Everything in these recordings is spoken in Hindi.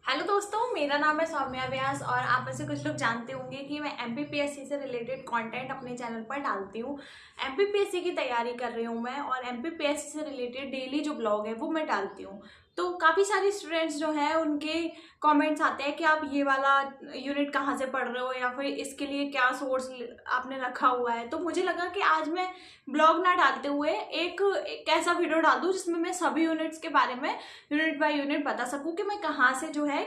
हेलो दोस्तों, मेरा नाम है सौम्या व्यास और आप में से कुछ लोग जानते होंगे कि मैं एमपीपीएससी से रिलेटेड कंटेंट अपने चैनल पर डालती हूँ। एमपीपीएससी की तैयारी कर रही हूँ मैं और एमपीपीएससी से रिलेटेड डेली जो ब्लॉग है वो मैं डालती हूँ। तो काफ़ी सारे स्टूडेंट्स जो हैं उनके कमेंट्स आते हैं कि आप ये वाला यूनिट कहाँ से पढ़ रहे हो या फिर इसके लिए क्या सोर्स आपने रखा हुआ है। तो मुझे लगा कि आज मैं ब्लॉग ना डालते हुए एक ऐसा वीडियो डाल दूँ जिसमें मैं सभी यूनिट्स के बारे में यूनिट बाय यूनिट बता सकूं कि मैं कहाँ से जो है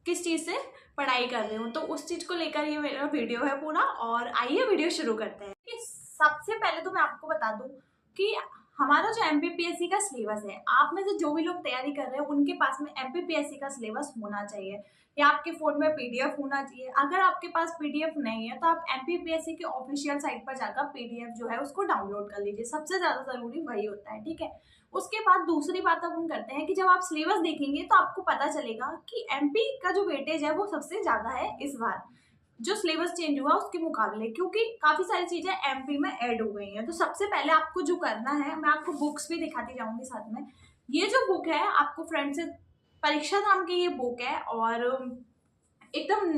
किस चीज़ से पढ़ाई कर रही हूँ। तो उस चीज़ को लेकर ये मेरा वीडियो है पूरा। और आइए वीडियो शुरू करते हैं। कि सबसे पहले तो मैं आपको बता दूं कि हमारा जो एमपीपीएससी का सिलेबस है, आप में से जो भी लोग तैयारी कर रहे हैं उनके पास में एमपीपीएससी का सिलेबस होना चाहिए या आपके फ़ोन में पीडीएफ होना चाहिए। अगर आपके पास पीडीएफ नहीं है तो आप एमपीपीएससी के ऑफिशियल साइट पर जाकर पीडीएफ जो है उसको डाउनलोड कर लीजिए। सबसे ज़्यादा ज़रूरी वही होता है, ठीक है। उसके बाद दूसरी बात अब हम करते हैं कि जब आप सिलेबस देखेंगे तो आपको पता चलेगा कि एमपी का जो वेटेज है वो सबसे ज़्यादा है इस बार जो सिलेबस चेंज हुआ उसके मुकाबले, क्योंकि काफ़ी सारी चीज़ें एमपी में ऐड हो गई हैं। तो सबसे पहले आपको जो करना है, मैं आपको बुक्स भी दिखाती जाऊंगी साथ में। ये जो बुक है आपको फ्रेंड से परीक्षा धाम की ये बुक है और एकदम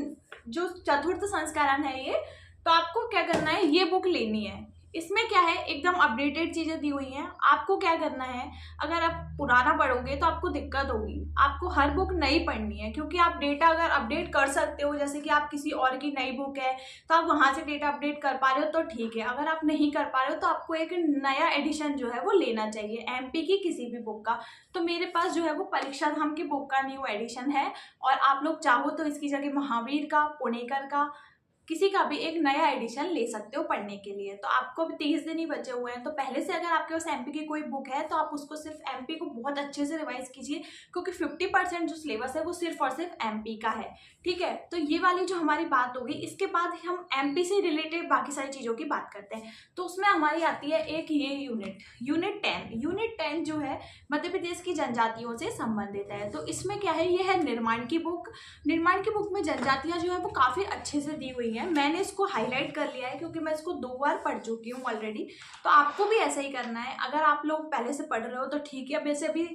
जो चतुर्थ संस्करण है ये। तो आपको क्या करना है, ये बुक लेनी है। इसमें क्या है, एकदम अपडेटेड चीजें दी हुई हैं। आपको क्या करना है, अगर आप पुराना पढ़ोगे तो आपको दिक्कत होगी। आपको हर बुक नई पढ़नी है, क्योंकि आप डेटा अगर अपडेट कर सकते हो, जैसे कि आप किसी और की नई बुक है तो आप वहां से डेटा अपडेट कर पा रहे हो तो ठीक है। अगर आप नहीं कर पा रहे हो तो आपको एक नया एडिशन जो है वो लेना चाहिए एमपी की किसी भी बुक का। तो मेरे पास जो है वो परीक्षा धाम की बुक का न्यू एडिशन है और आप लोग चाहो तो इसकी जगह महावीर का, पुणेकर का, किसी का भी एक नया एडिशन ले सकते हो पढ़ने के लिए। तो आपको अभी 30 दिन ही बचे हुए हैं। तो पहले से अगर आपके पास एमपी की कोई बुक है तो आप उसको सिर्फ एमपी को बहुत अच्छे से रिवाइज कीजिए, क्योंकि 50% जो सिलेबस है वो सिर्फ और सिर्फ एमपी का है, ठीक है। तो ये वाली जो हमारी बात होगी, इसके बाद हम एमपी से रिलेटेड बाकी सारी चीज़ों की बात करते हैं। तो उसमें हमारी आती है एक ये यूनिट 10। यूनिट 10 जो है मध्य प्रदेश की जनजातियों से संबंधित है। तो इसमें क्या है, ये है निर्माण की बुक। निर्माण की बुक में जनजातियां जो है वो काफ़ी अच्छे से दी हुई है। मैंने इसको हाईलाइट कर लिया है क्योंकि मैं इसको 2 बार पढ़ चुकी हूँ ऑलरेडी। तो आपको भी ऐसा ही करना है। अगर आप लोग पहले से पढ़ रहे हो तो ठीक है, वैसे भी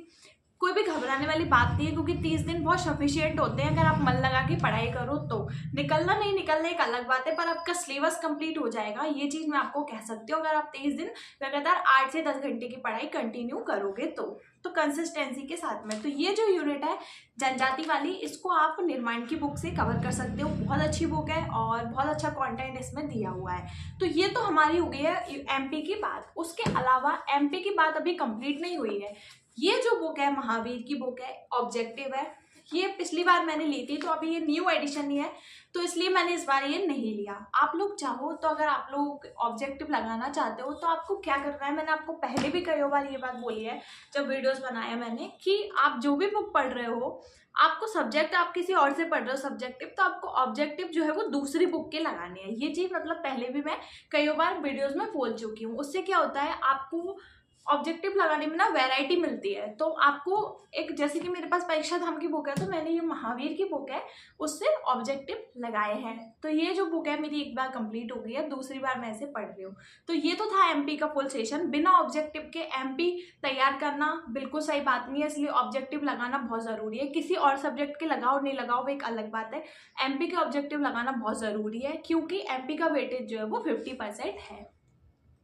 कोई भी घबराने वाली बात नहीं है, क्योंकि 30 दिन बहुत सफिशियंट होते हैं। अगर आप मन लगा के पढ़ाई करो तो निकलना नहीं निकलना एक अलग बात है, पर आपका सिलेबस कंप्लीट हो जाएगा, ये चीज़ मैं आपको कह सकती हूँ। अगर आप 30 दिन लगातार 8 से 10 घंटे की पढ़ाई कंटिन्यू करोगे तो कंसिस्टेंसी के साथ में। तो ये जो यूनिट है जनजाति वाली, इसको आप निर्माण की बुक से कवर कर सकते हो। बहुत अच्छी बुक है और बहुत अच्छा कंटेंट इसमें दिया हुआ है। तो ये तो हमारी हो गई है एमपी की बात। उसके अलावा एमपी की बात अभी कंप्लीट नहीं हुई है। ये जो बुक है महावीर की बुक है, ऑब्जेक्टिव है। ये पिछली बार मैंने ली थी, तो अभी ये न्यू एडिशन ही है, तो इसलिए मैंने इस बार ये नहीं लिया। आप लोग चाहो तो, अगर आप लोग ऑब्जेक्टिव लगाना चाहते हो तो आपको क्या करना है, मैंने आपको पहले भी कई बार ये बात बोली है जब वीडियोस बनाया मैंने, कि आप जो भी बुक पढ़ रहे हो, आपको सब्जेक्ट आप किसी और से पढ़ रहे हो सब्जेक्टिव, तो आपको ऑब्जेक्टिव जो है वो दूसरी बुक के लगाने हैं। ये चीज़ मतलब पहले भी मैं कई बार वीडियोस में बोल चुकी हूँ। उससे क्या होता है, आपको ऑब्जेक्टिव लगाने में ना वैरायटी मिलती है। तो आपको एक, जैसे कि मेरे पास परीक्षा धाम की बुक है तो मैंने ये महावीर की बुक है उससे ऑब्जेक्टिव लगाए हैं। तो ये जो बुक है मेरी एक बार कंप्लीट हो गई है, दूसरी बार मैं इसे पढ़ रही हूँ। तो ये तो था एमपी का फुल सेशन। बिना ऑब्जेक्टिव के एमपी तैयार करना बिल्कुल सही बात नहीं है, इसलिए ऑब्जेक्टिव लगाना बहुत ज़रूरी है। किसी और सब्जेक्ट के लगाओ नहीं लगाओ वो एक अलग बात है, एमपी के ऑब्जेक्टिव लगाना बहुत ज़रूरी है, क्योंकि एमपी का वेटेज जो है वो 50% है।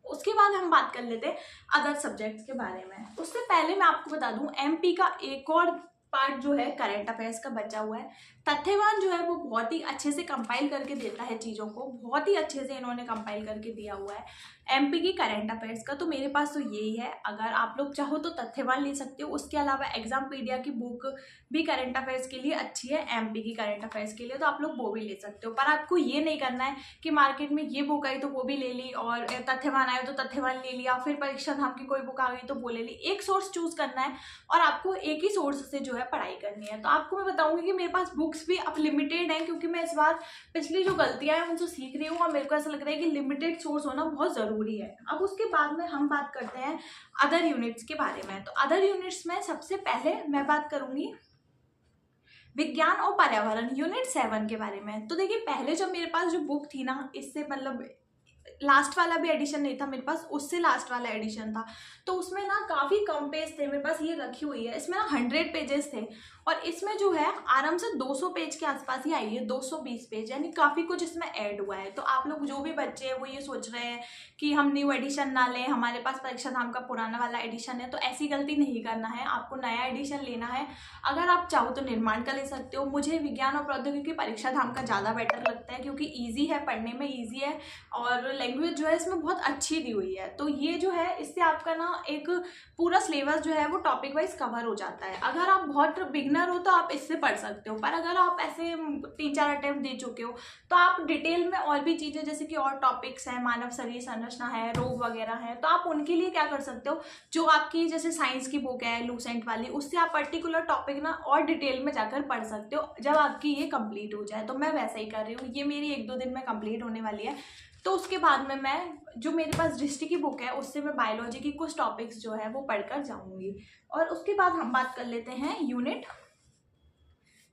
उसके बाद हम बात कर लेते हैं अदर सब्जेक्ट्स के बारे में। उससे पहले मैं आपको बता दूं, एमपी का एक और पार्ट जो है करंट अफेयर्स का बचा हुआ है। तथ्यवान जो है वो बहुत ही अच्छे से कंपाइल करके देता है चीज़ों को, बहुत ही अच्छे से इन्होंने कंपाइल करके दिया हुआ है एमपी की करंट अफेयर्स का। तो मेरे पास तो यही है। अगर आप लोग चाहो तो तथ्यवान ले सकते हो। उसके अलावा एग्जामपीडिया की बुक भी करंट अफेयर्स के लिए अच्छी है, एमपी की करंट अफेयर्स के लिए, तो आप लोग वो भी ले सकते हो। पर आपको ये नहीं करना है कि मार्केट में ये बुक आई तो वो भी ले ली, और तथ्यवान आया तो तथ्यवान ले लिया, फिर परीक्षा धाम की कोई बुक आ गई तो वो ले ली। एक सोर्स चूज करना है और आपको एक ही सोर्स से जो है पढ़ाई करनी है। तो आपको मैं बताऊंगी कि मेरे पास बुक्स भी अब लिमिटेड हैं, क्योंकि मैं इस बार पिछली जो गलतियां हैं उनसे सीख रही हूँ और मेरे को ऐसा लग रहा है कि लिमिटेड सोर्स होना बहुत ज़रूरी है। अब उसके बाद में हम बात करते हैं अदर यूनिट्स के बारे में। तो अदर यूनिट्स में सबसे पहले मैं बात करूंगी विज्ञान और पर्यावरण यूनिट 7 के बारे में। तो देखिए, पहले जब मेरे पास जो बुक थी ना, इससे मतलब लास्ट वाला भी एडिशन नहीं था मेरे पास, उससे लास्ट वाला एडिशन था। तो उसमें ना काफ़ी कम पेज थे, मेरे पास ये रखी हुई है, इसमें ना 100 पेजेस थे और इसमें जो है आराम से 200 पेज के आसपास ही आई है, 220 पेज, यानी काफ़ी कुछ इसमें ऐड हुआ है। तो आप लोग जो भी बच्चे हैं वो ये सोच रहे हैं कि हम न्यू एडिशन ना लें, हमारे पास परीक्षा धाम का पुराना वाला एडिशन है, तो ऐसी गलती नहीं करना है, आपको नया एडिशन लेना है। अगर आप चाहो तो निर्माण का ले सकते हो। मुझे विज्ञान और प्रौद्योगिकी परीक्षा धाम का ज़्यादा बेटर लगता है क्योंकि ईजी है, पढ़ने में ईजी है और लैंग्वेज जो है इसमें बहुत अच्छी दी हुई है। तो ये जो है इससे आपका ना एक पूरा सिलेबस जो है वो टॉपिक वाइज कवर हो जाता है। अगर आप बहुत बिगनर हो तो आप इससे पढ़ सकते हो, पर अगर आप ऐसे 3-4 अटेम्प्ट दे चुके हो तो आप डिटेल में और भी चीज़ें जैसे कि और टॉपिक्स हैं, मानव शरीर संरचना है, रोग वगैरह है, तो आप उनके लिए क्या कर सकते हो, जो आपकी जैसे साइंस की बुक है लूसेंट वाली, उससे आप पर्टिकुलर टॉपिक ना और डिटेल में जाकर पढ़ सकते हो जब आपकी ये कंप्लीट हो जाए। तो मैं वैसा ही कर रही हूँ, ये मेरी 1-2 दिन में कंप्लीट होने वाली है। तो उसके बाद में मैं जो मेरे पास दृष्टि की बुक है उससे मैं बायोलॉजी की कुछ टॉपिक्स जो है वो पढ़कर जाऊंगी। और उसके बाद हम बात कर लेते हैं यूनिट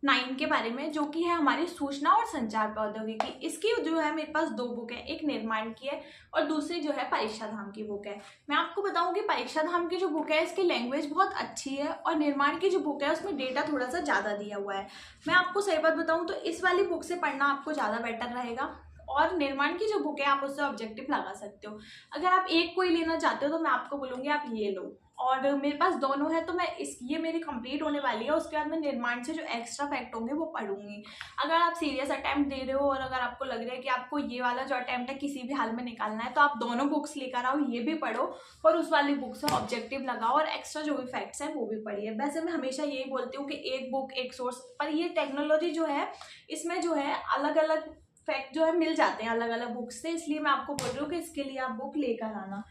9 के बारे में, जो कि है हमारी सूचना और संचार प्रौद्योगिकी। इसकी जो है मेरे पास 2 बुक है, एक निर्माण की है और दूसरी जो है परीक्षा धाम की बुक है। मैं आपको बताऊं कि परीक्षा धाम की जो बुक है इसकी लैंग्वेज बहुत अच्छी है और निर्माण की जो बुक है उसमें डेटा थोड़ा सा ज़्यादा दिया हुआ है। मैं आपको सही बात बताऊं तो इस वाली बुक से पढ़ना आपको ज़्यादा बेटर रहेगा और निर्माण की जो बुक है आप उससे ऑब्जेक्टिव लगा सकते हो। अगर आप एक कोई लेना चाहते हो तो मैं आपको बोलूँगी आप ये लो, और मेरे पास दोनों है तो मैं ये मेरी कंप्लीट होने वाली है, उसके बाद मैं निर्माण से जो एक्स्ट्रा फैक्ट होंगे वो पढ़ूंगी। अगर आप सीरियस अटैम्प्ट दे रहे हो और अगर आपको लग रहा है कि आपको ये वाला जो अटैम्प्ट है किसी भी हाल में निकालना है तो आप दोनों बुक्स लेकर आओ, ये भी पढ़ो और उस वाली बुक से ऑब्जेक्टिव लगाओ और एक्स्ट्रा जो भी फैक्ट्स हैं वो भी पढ़िए। वैसे मैं हमेशा यही बोलती हूँ कि एक बुक एक सोर्स, पर ये टेक्नोलॉजी जो है इसमें जो है अलग अलग फैक्ट जो है मिल जाते हैं अलग अलग बुक से, इसलिए मैं आपको बोल रही हूँ कि इसके लिए आप बुक लेकर आना।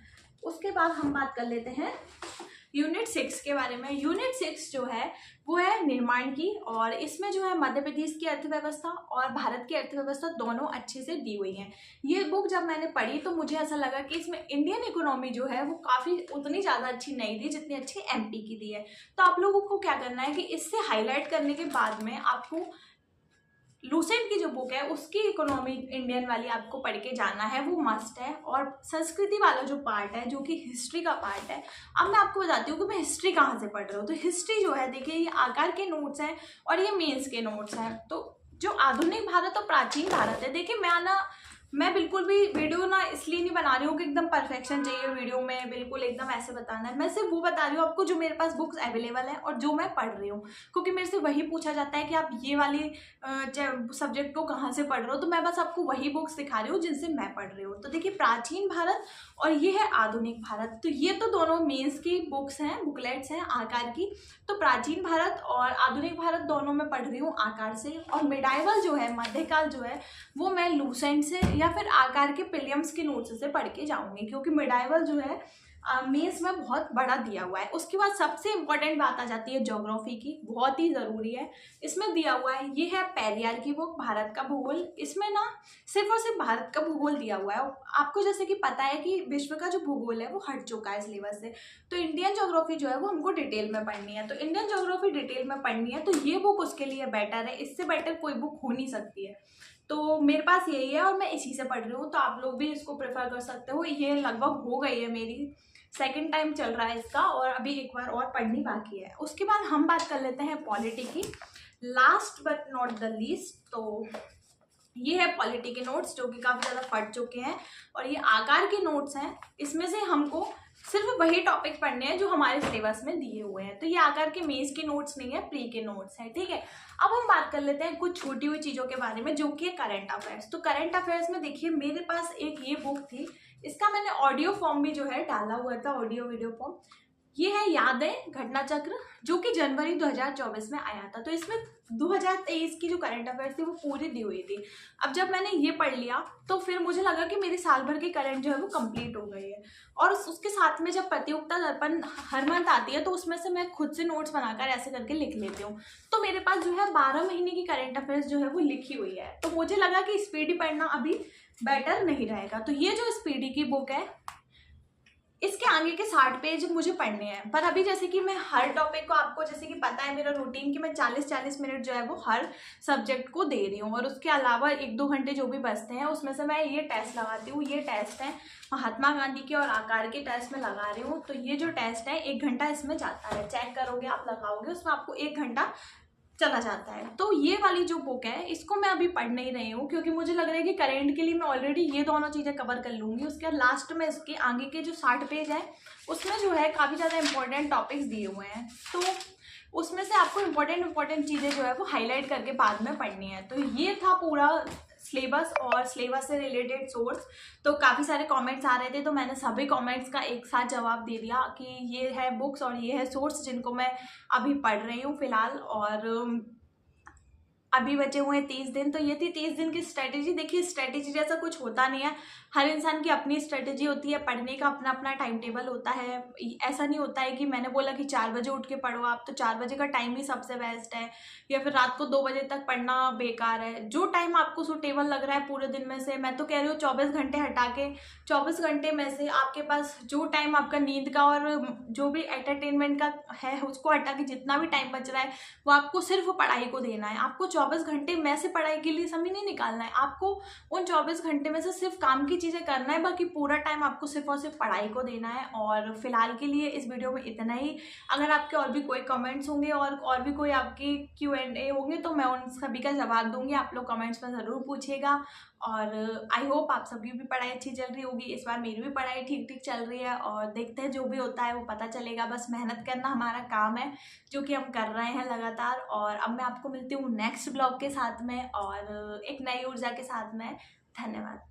उसके बाद हम बात कर लेते हैं यूनिट 6 के बारे में। यूनिट 6 जो है वो है निर्माण की और इसमें जो है मध्य प्रदेश की अर्थव्यवस्था और भारत की अर्थव्यवस्था दोनों अच्छे से दी हुई हैं। ये बुक जब मैंने पढ़ी तो मुझे ऐसा लगा कि इसमें इंडियन इकोनॉमी जो है वो काफ़ी उतनी ज़्यादा अच्छी नहीं दी जितनी अच्छी एमपी की दी है। तो आप लोगों को क्या करना है कि इससे हाईलाइट करने के बाद में आपको लूसेंट की जो बुक है उसकी इकोनॉमी इंडियन वाली आपको पढ़ के जाना है, वो मस्ट है। और संस्कृति वाला जो पार्ट है जो कि हिस्ट्री का पार्ट है, अब मैं आपको बताती हूँ कि मैं हिस्ट्री कहाँ से पढ़ रही हूँ। तो हिस्ट्री जो है देखिए ये आकार के नोट्स हैं और ये मेंस के नोट्स हैं। तो जो आधुनिक भारत और प्राचीन भारत है, देखिए मैं बिल्कुल भी वीडियो ना इसलिए नहीं बना रही हूँ कि एकदम परफेक्शन चाहिए वीडियो में, बिल्कुल एकदम ऐसे बताना है। मैं सिर्फ वो बता रही हूँ आपको जो मेरे पास बुक्स अवेलेबल है और जो मैं पढ़ रही हूँ, क्योंकि मेरे से वही पूछा जाता है कि आप ये वाली सब्जेक्ट को कहाँ से पढ़ रहे हो, तो मैं बस आपको वही बुक्स दिखा रही हूँ जिनसे मैं पढ़ रही हूँ। तो देखिए प्राचीन भारत और ये है आधुनिक भारत, तो ये तो दोनों मेंस की बुक्स हैं, बुकलेट्स हैं आकार की। तो प्राचीन भारत और आधुनिक भारत दोनों मैं पढ़ रही हूँ आकार से, और मिडाइवल जो है मध्यकाल जो है वो मैं लूसेंट से या फिर आकार के पिलियम्स के नोट्स से पढ़ के जाऊंगी, क्योंकि मिडाइवल जो है मेंस में बहुत बड़ा दिया हुआ है। उसके बाद सबसे इम्पोर्टेंट बात आ जाती है ज्योग्राफी की, बहुत ही ज़रूरी है। इसमें दिया हुआ है, ये है पेरियार की बुक भारत का भूगोल। इसमें ना सिर्फ और सिर्फ भारत का भूगोल दिया हुआ है। आपको जैसे कि पता है कि विश्व का जो भूगोल है वो हट चुका है सिलेबस से, तो इंडियन ज्योग्राफी जो है वो हमको डिटेल में पढ़नी है। तो इंडियन ज्योग्राफी डिटेल में पढ़नी है तो ये बुक उसके लिए बेटर है, इससे बेटर कोई बुक हो नहीं सकती है। तो मेरे पास यही है और मैं इसी से पढ़ रही हूँ, तो आप लोग भी इसको प्रेफर कर सकते हो। ये लगभग हो गई है, मेरी सेकंड टाइम चल रहा है इसका और अभी एक बार और पढ़नी बाकी है। उसके बाद हम बात कर लेते हैं पॉलिटी की, last but not the least. तो ये है पॉलिटी के नोट्स जो कि काफ़ी ज़्यादा फट चुके हैं और ये आकार के नोट्स हैं। इसमें से हमको सिर्फ वही टॉपिक पढ़ने हैं जो हमारे सिलेबस में दिए हुए हैं। तो ये आकार के मेंस के नोट्स नहीं है, प्री के नोट्स हैं, ठीक है। अब हम बात कर लेते हैं कुछ छूटी हुई चीज़ों के बारे में जो कि करंट अफेयर्स। तो करंट अफेयर्स में देखिए मेरे पास एक ये बुक थी, इसका मैंने ऑडियो फॉर्म भी जो है डाला हुआ था, ऑडियो वीडियो फॉर्म। ये है यादें घटना चक्र, जो कि जनवरी 2024 में आया था। तो इसमें 2023 की जो करंट अफेयर्स थी वो पूरी दी हुई थी। अब जब मैंने ये पढ़ लिया तो फिर मुझे लगा कि मेरी साल भर की करंट जो है वो कंप्लीट हो गई है। और उसके साथ में जब प्रतियोगिता दर्पण हर मंथ आती है तो उसमें से मैं खुद से नोट्स बनाकर ऐसे करके लिख लेती हूँ। तो मेरे पास जो है 12 महीने की करंट अफेयर्स जो है वो लिखी हुई है। तो मुझे लगा कि स्पीडी पढ़ना अभी बेटर नहीं रहेगा। तो ये जो स्पीडी की बुक है इसके आगे के 60 पेज मुझे पढ़ने हैं। पर अभी जैसे कि मैं हर टॉपिक को, आपको जैसे कि पता है मेरा रूटीन कि मैं 40-40 मिनट जो है वो हर सब्जेक्ट को दे रही हूँ, और उसके अलावा 1-2 घंटे जो भी बचते हैं उसमें से मैं ये टेस्ट लगाती हूँ। ये टेस्ट है महात्मा गांधी के और आकार के टेस्ट में लगा रही हूँ। तो ये जो टेस्ट है 1 घंटा इसमें जाता है, चेक करोगे आप, लगाओगे, उसमें आपको 1 घंटा चला जाता है। तो ये वाली जो बुक है इसको मैं अभी पढ़ नहीं रही हूँ, क्योंकि मुझे लग रहा है कि करेंट के लिए मैं ऑलरेडी ये दोनों चीज़ें कवर कर लूँगी। उसके बाद लास्ट में इसके आगे के जो 60 पेज है उसमें जो है काफ़ी ज़्यादा इंपॉर्टेंट टॉपिक्स दिए हुए हैं, तो उसमें से आपको इंपॉर्टेंट चीज़ें जो है वो हाईलाइट करके बाद में पढ़नी है। तो ये था पूरा सिलेबस और सिलेबस से रिलेटेड सोर्स। तो काफ़ी सारे कमेंट्स आ रहे थे, तो मैंने सभी कमेंट्स का एक साथ जवाब दे दिया कि ये है बुक्स और ये है सोर्स जिनको मैं अभी पढ़ रही हूँ फ़िलहाल। और अभी बचे हुए हैं 30 दिन। तो ये थी 30 दिन की स्ट्रेटेजी। देखिए स्ट्रेटेजी जैसा कुछ होता नहीं है, हर इंसान की अपनी स्ट्रेटेजी होती है, पढ़ने का अपना अपना टाइम टेबल होता है। ऐसा नहीं होता है कि मैंने बोला कि 4 बजे उठ के पढ़ो आप, तो 4 बजे का टाइम ही सबसे बेस्ट है, या फिर रात को 2 बजे तक पढ़ना बेकार है। जो टाइम आपको सूटेबल लग रहा है पूरे दिन में से, मैं तो कह रही हूँ 24 घंटे हटा के 24 घंटे में से आपके पास जो टाइम आपका नींद का और जो भी एंटरटेनमेंट का है उसको हटा के जितना भी टाइम बच रहा है वो आपको सिर्फ पढ़ाई को देना है। आपको 24 घंटे में से पढ़ाई के लिए समय नहीं निकालना है, आपको उन 24 घंटे में से सिर्फ काम की चीज़ें करना है, बाकी पूरा टाइम आपको सिर्फ और सिर्फ पढ़ाई को देना है। और फिलहाल के लिए इस वीडियो में इतना ही। अगर आपके और भी कोई कमेंट्स होंगे और भी कोई आपकी Q&A होंगे तो मैं उन सभी का जवाब दूंगी, आप लोग कमेंट्स में ज़रूर पूछिएगा। और आई होप आप सभी भी पढ़ाई अच्छी चल रही होगी। इस बार मेरी भी पढ़ाई ठीक ठीक चल रही है, और देखते हैं जो भी होता है वो पता चलेगा। बस मेहनत करना हमारा काम है, जो कि हम कर रहे हैं लगातार। और अब मैं आपको मिलती हूँ नेक्स्ट ब्लॉग के साथ में और एक नई ऊर्जा के साथ में। धन्यवाद।